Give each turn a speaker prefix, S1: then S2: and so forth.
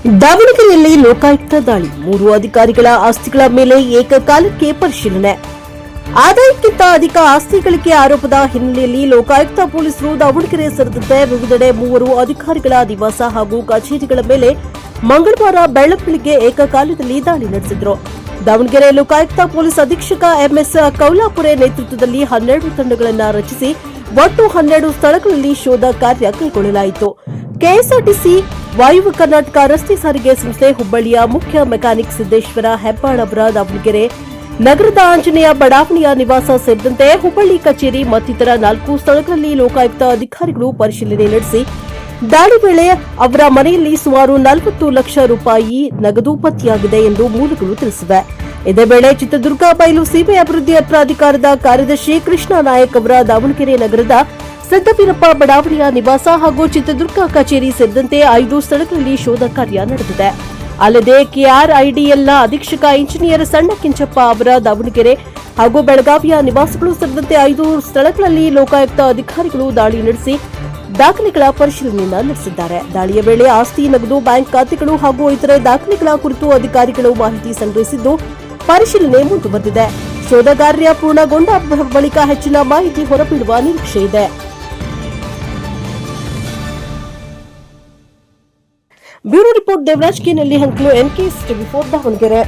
S1: ದಾವಣಗೆರೆಯಲ್ಲಿ ಲೋಕಾಯುಕ್ತ ದಾಳಿ, 3 ಅಧಿಕಾರಿಗಳ ಆಸ್ತಿಗಳ ಮೇಲೆ ಏಕಕಾಲಕ್ಕೆ ಪರಿಶೀಲನೆ. ಆದಾಯಕ್ಕಿಂತ ಅಧಿಕ ಆಸ್ತಿ ಗಳಿಕೆ ಆರೋಪದ ಹಿನ್ನೆಲೆಯಲ್ಲಿ ಲೋಕಾಯುಕ್ತ ಪೊಲೀಸರು ದಾವಣಗೆರೆ ಸೇರಿದಂತೆ ವಿವಿಧೆಡೆ 3 ಅಧಿಕಾರಿಗಳ ನಿವಾಸ ಹಾಗೂ ಕಚೇರಿಗಳ ಮೇಲೆ ಮಂಗಳವಾರ ಬೆಳ್ಳಂಬೆಳಗ್ಗೆ ಏಕಕಾಲದಲ್ಲಿ ದಾಳಿ ನಡೆಸಿದರು. ದಾವಣಗೆರೆ ಲೋಕಾಯುಕ್ತ ಪೊಲೀಸ್ ಅಧೀಕ್ಷಕ ಎಂಎಸ್ ಕೌಲಾಪುರೆ ನೇತೃತ್ವದಲ್ಲಿ 12 ತಂಡಗಳನ್ನು ರಚಿಸಿ ಒಟ್ಟು 12 ಸ್ಥಳಗಳಲ್ಲಿ ಶೋಧ ಕಾರ್ಯ ಕೈಗೊಳ್ಳಲಾಯಿತು. ಕೆಎಸ್ಆರ್ಟಿಸಿ, ವಾಯುವ್ಯ ಕರ್ನಾಟಕ ರಸ್ತೆ ಸಾರಿಗೆ ಸಂಸ್ಥೆ, ಹುಬ್ಬಳ್ಳಿಯ ಮುಖ್ಯ ಮೆಕ್ಯಾನಿಕ್ ಸಿದ್ದೇಶ್ವರ ಹೆಬ್ಬಾಳ್ ಅವರ ದಾವಣಗೆರೆ ನಗರದ ಆಂಜನೇಯ ಬಡಾವಣೆಯ ನಿವಾಸ ಸೇರಿದಂತೆ ಹುಬ್ಬಳ್ಳಿ ಕಚೇರಿ ಮತ್ತಿತರ 4 ಸ್ಥಳಗಳಲ್ಲಿ ಲೋಕಾಯುಕ್ತ ಅಧಿಕಾರಿಗಳು ಪರಿಶೀಲನೆ ನಡೆಸಿ ದಾಳಿ ವೇಳೆ ಅವರ ಮನೆಯಲ್ಲಿ ಸುಮಾರು 40 ಲಕ್ಷ ರೂಪಾಯಿ ನಗದು ಪತ್ತೆಯಾಗಿದೆ ಎಂದು ಮೂಲಗಳು ತಿಳಿಸಿವೆ. ಇದೇ ವೇಳೆ ಚಿತ್ರದುರ್ಗ ಬಯಲು ಸೀಮೆ ಅಭಿವೃದ್ಧಿ ಪ್ರಾಧಿಕಾರದ ಕಾರ್ಯದರ್ಶಿ ಕೃಷ್ಣ ನಾಯಕ್ ಅವರ ದಾವಣಗೆರೆ ನಗರದ ಸಿದ್ದವೀರಪ್ಪ ಬಡಾವಣೆಯ ನಿವಾಸ ಹಾಗೂ ಚಿತ್ರದುರ್ಗ ಕಚೇರಿ ಸೇರಿದಂತೆ 5 ಸ್ಥಳಗಳಲ್ಲಿ ಶೋಧ ಕಾರ್ಯ ನಡೆದಿದೆ. ಅಲ್ಲದೆ ಕೆಆರ್ಐಡಿಎಲ್ನ ಅಧೀಕ್ಷಕ ಇಂಜಿನಿಯರ್ ಸಣ್ಣ ಕೆಂಚಪ್ಪ ಅವರ ದಾವಣಗೆರೆ ಹಾಗೂ ಬೆಳಗಾವಿಯ ನಿವಾಸಗಳು ಸೇರಿದಂತೆ 5 ಸ್ಥಳಗಳಲ್ಲಿ ಲೋಕಾಯುಕ್ತ ಅಧಿಕಾರಿಗಳು ದಾಳಿ ನಡೆಸಿ ದಾಖಲೆಗಳ ಪರಿಶೀಲನೆ ನಡೆಸಿದ್ದಾರೆ. ದಾಳಿಯ ವೇಳೆ ಆಸ್ತಿ, ನಗದು, ಬ್ಯಾಂಕ್ ಖಾತೆಗಳು ಹಾಗೂ ಇತರೆ ದಾಖಲೆಗಳ ಕುರಿತು ಅಧಿಕಾರಿಗಳು ಮಾಹಿತಿ ಸಂಗ್ರಹಿಸಿದ್ದು ಪರಿಶೀಲನೆ ಮುಂದುವರೆದಿದೆ. ಶೋಧ ಕಾರ್ಯ ಪೂರ್ಣಗೊಂಡ ಬಳಿಕ ಹೆಚ್ಚಿನ ಮಾಹಿತಿ ಹೊರಬೀಳುವ ನಿರೀಕ್ಷೆ ಇದೆ. Bureau report Devaraj K. Nellihanklu, NKS TV4 Davanagere.